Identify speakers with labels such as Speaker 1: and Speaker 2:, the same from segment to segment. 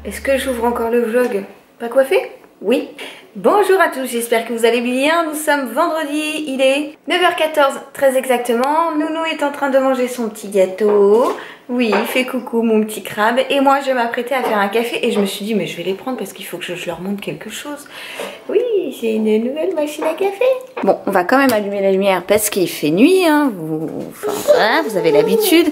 Speaker 1: Est-ce que j'ouvre encore le vlog? Pas coiffé? Oui. Bonjour à tous, j'espère que vous allez bien. Nous sommes vendredi, il est 9h14 très exactement. Nounou est en train de manger son petit gâteau. Oui, il fait coucou mon petit crabe. Et moi je m'apprêtais à faire un café et je me suis dit mais je vais les prendre parce qu'il faut que je leur montre quelque chose. Oui, j'ai une nouvelle machine à café. Bon, on va quand même allumer la lumière parce qu'il fait nuit, hein. Enfin, voilà, vous avez l'habitude.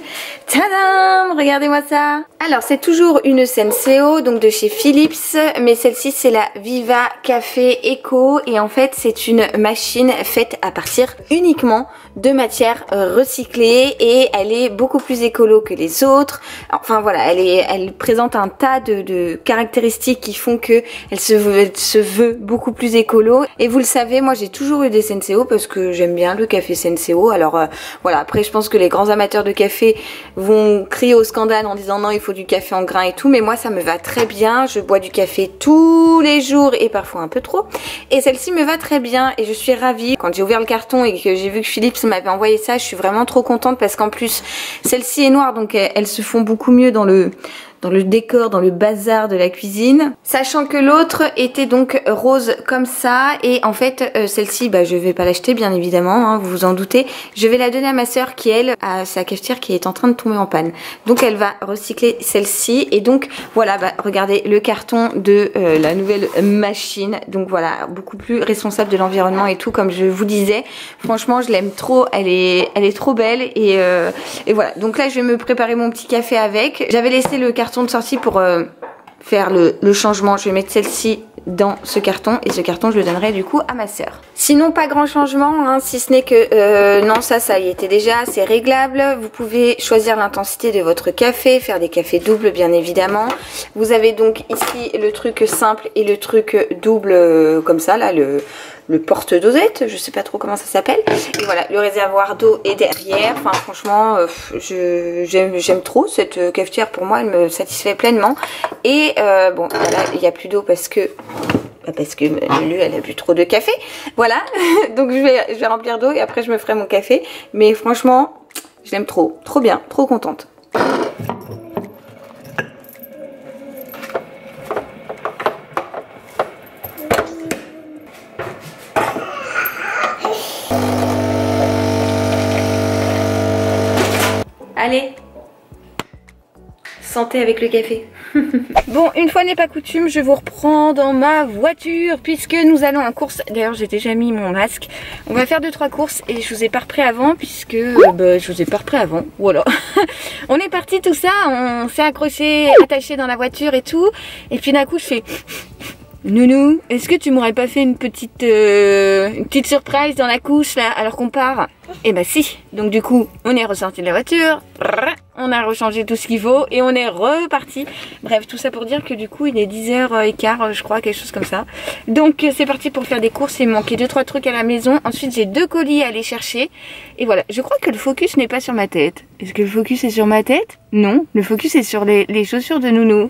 Speaker 1: Tadam! Regardez-moi ça. Alors c'est toujours une Senseo, donc de chez Philips, mais celle-ci c'est la Viva Café Eco et en fait c'est une machine faite à partir uniquement de matières recyclées et elle est beaucoup plus écolo que les autres. Enfin voilà, elle présente un tas de caractéristiques qui font que elle se veut beaucoup plus écolo. Et vous le savez, moi j'ai toujours eu des Senseo parce que j'aime bien le café Senseo. Alors voilà, après je pense que les grands amateurs de café vont crier au scandale en disant non il faut du café en grains et tout, mais moi ça me va très bien. Je bois du café tous les jours et parfois un peu trop, et celle-ci me va très bien et je suis ravie. Quand j'ai ouvert le carton et que j'ai vu que Philips m'avait envoyé ça, je suis vraiment trop contente parce qu'en plus celle-ci est noire, donc elles se font beaucoup mieux dans le décor, dans le bazar de la cuisine. Sachant que l'autre était donc rose comme ça, et en fait celle-ci je vais pas l'acheter bien évidemment, hein, vous vous en doutez. Je vais la donner à ma soeur qui elle a sa cafetière qui est en train de tomber en panne. Donc elle va recycler celle-ci et donc voilà, regardez le carton de la nouvelle machine. Donc voilà, beaucoup plus responsable de l'environnement et tout, comme je vous disais. Franchement je l'aime trop, elle est trop belle et voilà. Donc là je vais me préparer mon petit café avec. J'avais laissé le carton de sortie pour faire le changement. Je vais mettre celle-ci dans ce carton et ce carton je le donnerai du coup à ma soeur. Sinon pas grand changement, hein, si ce n'est que non, ça y était déjà, c'est réglable. Vous pouvez choisir l'intensité de votre café, faire des cafés doubles bien évidemment. Vous avez donc ici le truc simple et le truc double comme ça là, le porte-dosette, je sais pas trop comment ça s'appelle. Et voilà, le réservoir d'eau est derrière. Enfin franchement, j'aime trop cette cafetière, pour moi elle me satisfait pleinement. Et bon, voilà, il n'y a plus d'eau parce que Lulu elle a bu trop de café. Voilà, donc je vais remplir d'eau et après je me ferai mon café. Mais franchement, je l'aime trop bien, trop contente. Allez, santé avec le café. Bon, une fois n'est pas coutume, je vous reprends dans ma voiture puisque nous allons en course. D'ailleurs, j'ai déjà mis mon masque. On va faire 2-3 courses et je vous ai pas repris avant puisque je vous ai pas repris avant. Voilà. On est parti tout ça, on s'est accroché, attaché dans la voiture et tout. Et puis d'un coup, je fais Nounou, est-ce que tu m'aurais pas fait une petite surprise dans la couche là alors qu'on part? Eh ben si. Donc du coup, on est ressorti de la voiture, on a rechangé tout ce qu'il faut et on est reparti. Bref, tout ça pour dire que du coup, il est 10h15, je crois, quelque chose comme ça. Donc c'est parti pour faire des courses. Il me manquait 2-3 trucs à la maison. Ensuite, j'ai 2 colis à aller chercher. Et voilà, je crois que le focus n'est pas sur ma tête. Est-ce que le focus est sur ma tête? Non, le focus est sur les chaussures de Nounou.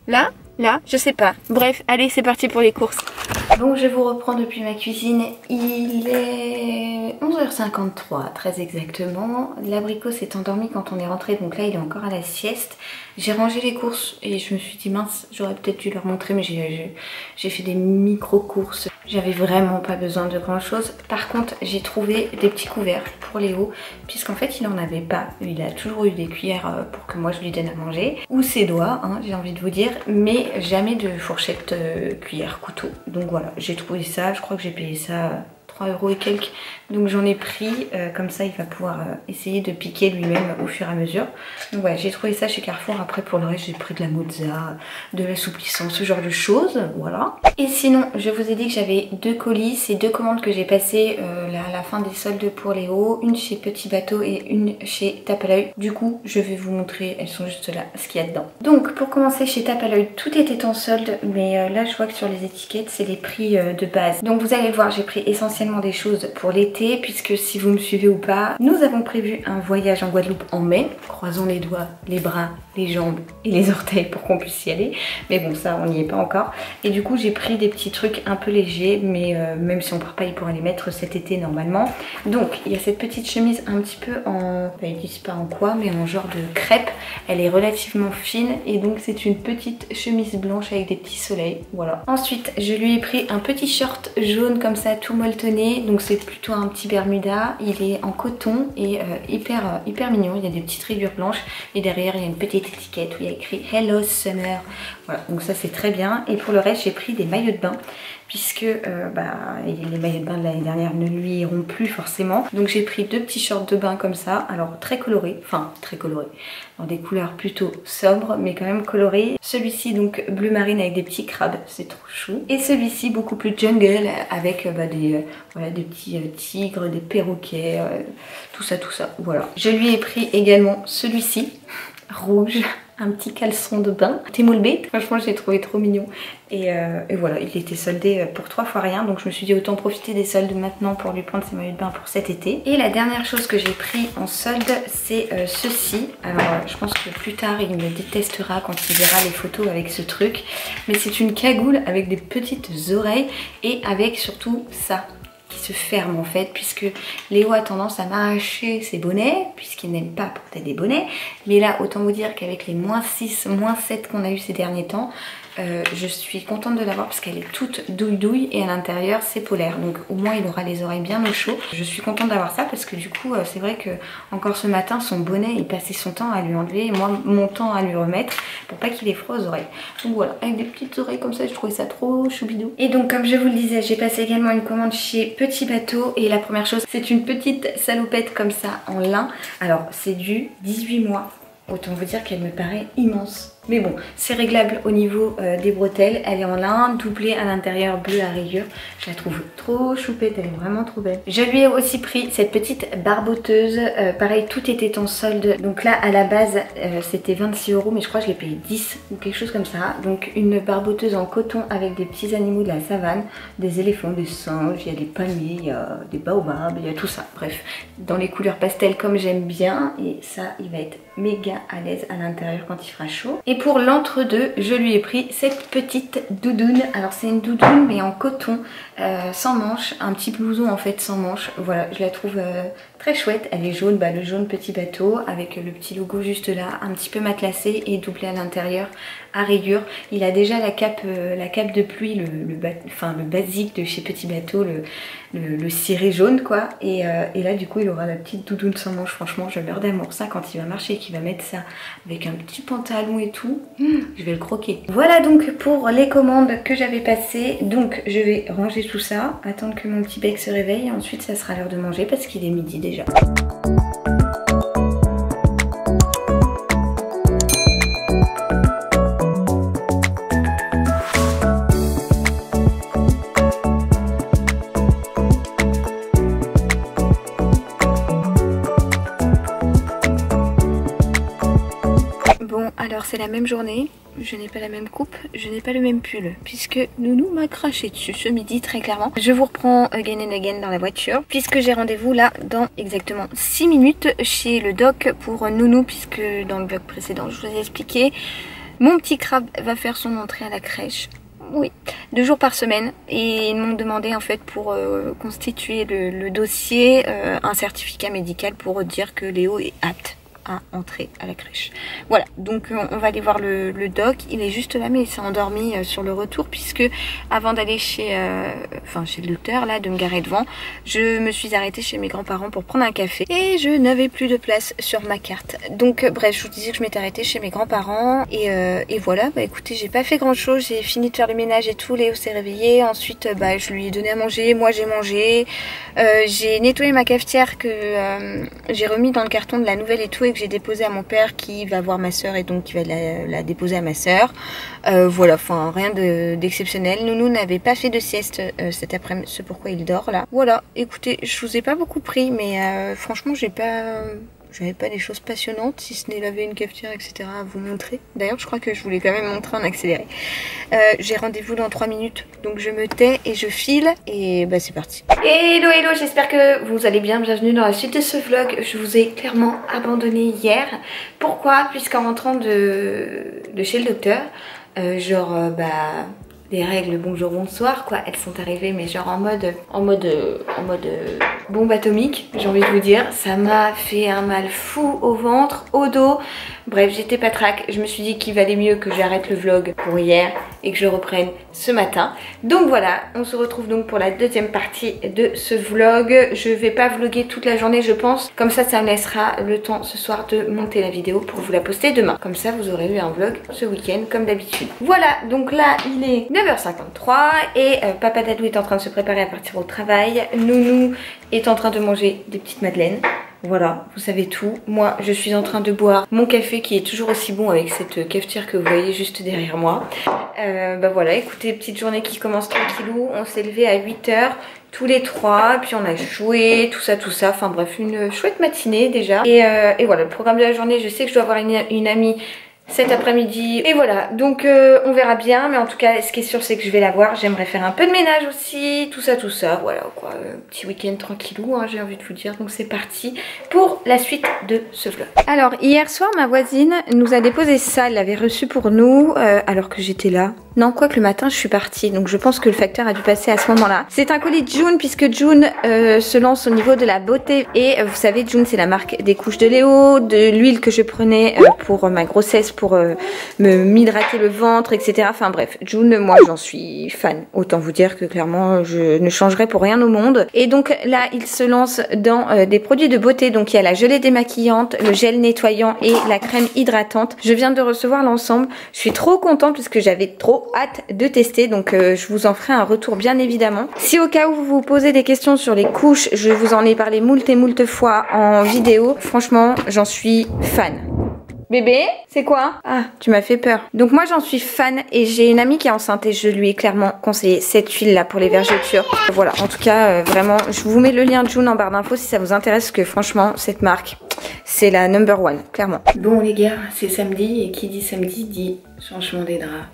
Speaker 1: Là, je sais pas. Bref, allez, c'est parti pour les courses. Bon, je vous reprends depuis ma cuisine. Il est 11h53, très exactement. L'abricot s'est endormi quand on est rentré, donc là, il est encore à la sieste. J'ai rangé les courses et je me suis dit, mince, j'aurais peut-être dû leur montrer, mais j'ai fait des micro-courses. J'avais vraiment pas besoin de grand chose. Par contre, j'ai trouvé des petits couverts pour Léo, puisqu'en fait, il en avait pas. Il a toujours eu des cuillères pour que moi je lui donne à manger, ou ses doigts, hein, j'ai envie de vous dire, mais jamais de fourchette, cuillère, couteau. Donc voilà, j'ai trouvé ça, je crois que j'ai payé ça 3 € et quelques. Donc j'en ai pris, comme ça il va pouvoir essayer de piquer lui-même au fur et à mesure. Donc voilà, j'ai trouvé ça chez Carrefour. Après pour le reste j'ai pris de la mozza, de l'assouplissant, ce genre de choses, voilà. Et sinon je vous ai dit que j'avais 2 colis, c'est 2 commandes que j'ai passées à la fin des soldes pour Léo, une chez Petit Bateau et une chez Tape à l'œil. Du coup je vais vous montrer, elles sont juste là, ce qu'il y a dedans. Donc pour commencer, chez Tape à l'œil tout était en solde, mais là je vois que sur les étiquettes c'est les prix de base. Donc vous allez le voir, j'ai pris essentiellement potentiellement des choses pour l'été, puisque si vous me suivez ou pas, nous avons prévu un voyage en Guadeloupe en mai. Croisons les doigts, les bras, les jambes et les orteils pour qu'on puisse y aller. Mais bon, ça on n'y est pas encore. Et du coup j'ai pris des petits trucs un peu légers, mais même si on part pas, il pourra les mettre cet été normalement. Donc il y a cette petite chemise un petit peu en, ils disent pas en quoi, mais en genre de crêpe. Elle est relativement fine et donc c'est une petite chemise blanche avec des petits soleils. Voilà. Ensuite je lui ai pris un petit short jaune comme ça, tout molletonné. Donc c'est plutôt un petit bermuda. Il est en coton et hyper mignon. Il y a des petites rayures blanches et derrière il y a une petite étiquette où il y a écrit Hello Summer. Voilà, donc ça c'est très bien. Et pour le reste j'ai pris des maillots de bain, puisque les maillots de bain de l'année dernière ne lui iront plus forcément. Donc j'ai pris deux petits shorts de bain comme ça, alors très colorés, enfin très colorés, dans des couleurs plutôt sobres mais quand même colorées. Celui-ci donc bleu marine avec des petits crabes, c'est trop chou. Et celui-ci beaucoup plus jungle avec des petits tigres, des perroquets, tout ça, voilà. Je lui ai pris également celui-ci, rouge, un petit caleçon de bain Témoulbé. Franchement je l'ai trouvé trop mignon et voilà, il était soldé pour 3 fois rien, donc je me suis dit autant profiter des soldes maintenant pour lui prendre ses maillots de bain pour cet été. Et la dernière chose que j'ai pris en solde, c'est ceci. Alors je pense que plus tard il me détestera quand il verra les photos avec ce truc, mais c'est une cagoule avec des petites oreilles et avec surtout ça qui se ferme en fait, puisque Léo a tendance à m'arracher ses bonnets puisqu'il n'aime pas porter des bonnets. Mais là autant vous dire qu'avec les -6, -7 qu'on a eu ces derniers temps, je suis contente de l'avoir parce qu'elle est toute douille et à l'intérieur c'est polaire, donc au moins il aura les oreilles bien au chaud. Je suis contente d'avoir ça parce que du coup c'est vrai que encore ce matin son bonnet il passait son temps à lui enlever et moi mon temps à lui remettre pour pas qu'il ait froid aux oreilles. Donc voilà, avec des petites oreilles comme ça, je trouvais ça trop choubidou. Et donc comme je vous le disais, j'ai passé également une commande chez Petit Bateau et la première chose c'est une petite salopette comme ça en lin. Alors c'est du 18 mois, autant vous dire qu'elle me paraît immense. Mais bon, c'est réglable au niveau des bretelles. Elle est en lin, doublée à l'intérieur, bleu à rayures. Je la trouve trop choupette, elle est vraiment trop belle. Je lui ai aussi pris cette petite barboteuse. Pareil, tout était en solde. Donc là, à la base, c'était 26 €, mais je crois que je l'ai payé 10 ou quelque chose comme ça. Donc une barboteuse en coton avec des petits animaux de la savane, des éléphants, des singes, il y a des palmiers, il y a des baobabs, il y a tout ça. Bref, dans les couleurs pastel comme j'aime bien. Et ça, il va être méga à l'aise à l'intérieur quand il fera chaud. Et pour l'entre-deux, je lui ai pris cette petite doudoune. Alors c'est une doudoune mais en coton, sans manches, un petit blouson en fait sans manches. Voilà, je la trouve très chouette. Elle est jaune, le jaune Petit Bateau avec le petit logo juste là, un petit peu matelassé et doublé à l'intérieur à rayures. Il a déjà la cape de pluie, le basique de chez Petit Bateau, le ciré jaune quoi. Et là du coup il aura la petite doudoune sans manches. Franchement je meurs d'amour. Ça quand il va marcher et qu'il va mettre ça avec un petit pantalon et tout, je vais le croquer. Voilà donc pour les commandes que j'avais passées. Donc je vais ranger tout ça, attendre que mon petit bec se réveille et ensuite ça sera l'heure de manger parce qu'il est midi déjà. Alors c'est la même journée, je n'ai pas la même coupe, je n'ai pas le même pull, puisque Nounou m'a craché dessus ce midi très clairement. Je vous reprends again and again dans la voiture, puisque j'ai rendez-vous là dans exactement 6 minutes chez le doc pour Nounou, puisque dans le vlog précédent je vous ai expliqué, mon petit crabe va faire son entrée à la crèche. Oui, 2 jours par semaine et ils m'ont demandé en fait pour constituer le dossier un certificat médical pour dire que Léo est apte à entrer à la crèche. Voilà, donc on va aller voir le doc. Il est juste là mais il s'est endormi sur le retour, puisque avant d'aller chez le docteur là, de me garer devant, je me suis arrêtée chez mes grands-parents pour prendre un café et je n'avais plus de place sur ma carte. Donc bref, je vous disais que je m'étais arrêtée chez mes grands-parents et voilà, écoutez, j'ai pas fait grand chose, j'ai fini de faire le ménage et tout. Léo s'est réveillé, ensuite je lui ai donné à manger, moi j'ai mangé, j'ai nettoyé ma cafetière que j'ai remis dans le carton de la nouvelle et tout, et que j'ai déposé à mon père qui va voir ma soeur et donc qui va la déposer à ma soeur. Voilà, enfin rien d'exceptionnel. Nounou n'avait pas fait de sieste cet après-midi, c'est pourquoi il dort là. Voilà, écoutez, je vous ai pas beaucoup pris, mais franchement j'ai pas j'avais pas des choses passionnantes, si ce n'est laver une cafetière, etc. à vous montrer. D'ailleurs, je crois que je voulais quand même montrer en accéléré. J'ai rendez-vous dans 3 minutes, donc je me tais et je file, et bah c'est parti. Hello, hello, j'espère que vous allez bien. Bienvenue dans la suite de ce vlog. Je vous ai clairement abandonné hier. Pourquoi? Puisqu'en rentrant de chez le docteur, les règles bonjour bonsoir quoi, elles sont arrivées mais genre en mode bombe atomique, j'ai envie de vous dire. Ça m'a fait un mal fou au ventre, au dos. Bref, j'étais patraque. Je me suis dit qu'il valait mieux que j'arrête le vlog pour hier et que je reprenne ce matin. Donc voilà, on se retrouve donc pour la deuxième partie de ce vlog. Je vais pas vlogger toute la journée je pense. Comme ça me laissera le temps ce soir de monter la vidéo pour vous la poster demain. Comme ça vous aurez eu un vlog ce week-end comme d'habitude. Voilà, donc là il est 9h53 et Papa Dadou est en train de se préparer à partir au travail. Nounou est en train de manger des petites madeleines. Voilà, vous savez tout. Moi, je suis en train de boire mon café qui est toujours aussi bon avec cette cafetière que vous voyez juste derrière moi. Bah voilà, écoutez, petite journée qui commence tranquillou. On s'est levé à 8h tous les trois, puis on a joué, tout ça. Enfin bref, une chouette matinée déjà. Et voilà, le programme de la journée, je sais que je dois avoir une amie cet après-midi. Et voilà, donc on verra bien. Mais en tout cas, ce qui est sûr, c'est que je vais la voir. J'aimerais faire un peu de ménage aussi, tout ça. Voilà quoi, petit week-end tranquillou, hein, j'ai envie de vous dire. Donc c'est parti pour la suite de ce vlog. Alors, hier soir, ma voisine nous a déposé ça. Elle l'avait reçu pour nous, alors que j'étais là. Non, quoique le matin, je suis partie. Donc je pense que le facteur a dû passer à ce moment-là. C'est un colis de June, puisque June se lance au niveau de la beauté. Et vous savez, June, c'est la marque des couches de Léo, de l'huile que je prenais pour ma grossesse, pour m'hydrater le ventre, etc. Enfin bref, June, moi j'en suis fan. Autant vous dire que clairement je ne changerai pour rien au monde. Et donc là il se lance dans des produits de beauté. Donc il y a la gelée démaquillante, le gel nettoyant et la crème hydratante. Je viens de recevoir l'ensemble. Je suis trop contente parce que j'avais trop hâte de tester. Donc je vous en ferai un retour bien évidemment. Si au cas où vous vous posez des questions sur les couches, je vous en ai parlé moult et moult fois en vidéo. Franchement j'en suis fan. Bébé, c'est quoi? Ah, tu m'as fait peur. Donc moi j'en suis fan et j'ai une amie qui est enceinte et je lui ai clairement conseillé cette huile là pour les vergetures. Voilà, en tout cas vraiment, je vous mets le lien de June en barre d'infos si ça vous intéresse parce que franchement cette marque c'est la number one, clairement. Bon les gars, c'est samedi et qui dit samedi dit changement des draps.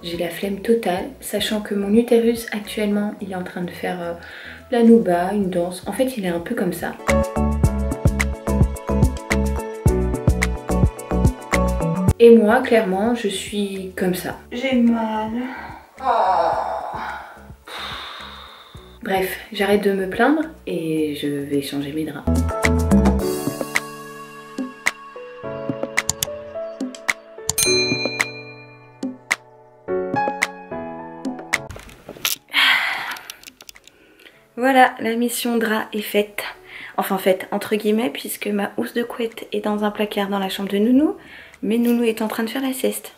Speaker 1: J'ai la flemme totale, sachant que mon utérus actuellement il est en train de faire la nouba, une danse. En fait il est un peu comme ça. Et moi, clairement, je suis comme ça. J'ai mal. Oh. Bref, j'arrête de me plaindre et je vais changer mes draps. Voilà, la mission drap est faite. Enfin faite entre guillemets puisque ma housse de couette est dans un placard dans la chambre de Nounou. Mais Nounou est en train de faire la sieste.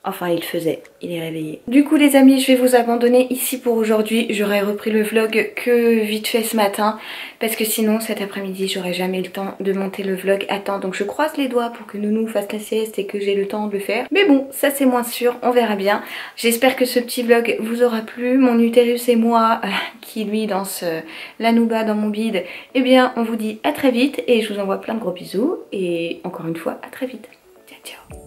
Speaker 1: Enfin il faisait, il est réveillé. Du coup les amis, je vais vous abandonner ici pour aujourd'hui. J'aurais repris le vlog que vite fait ce matin. Parce que sinon cet après-midi j'aurais jamais le temps de monter le vlog à temps. Donc je croise les doigts pour que Nounou fasse la sieste et que j'ai le temps de le faire. Mais bon, ça c'est moins sûr, on verra bien. J'espère que ce petit vlog vous aura plu. Mon utérus et moi qui lui danse la nouba dans mon bide. Eh bien on vous dit à très vite et je vous envoie plein de gros bisous. Et encore une fois à très vite. Ciao ciao.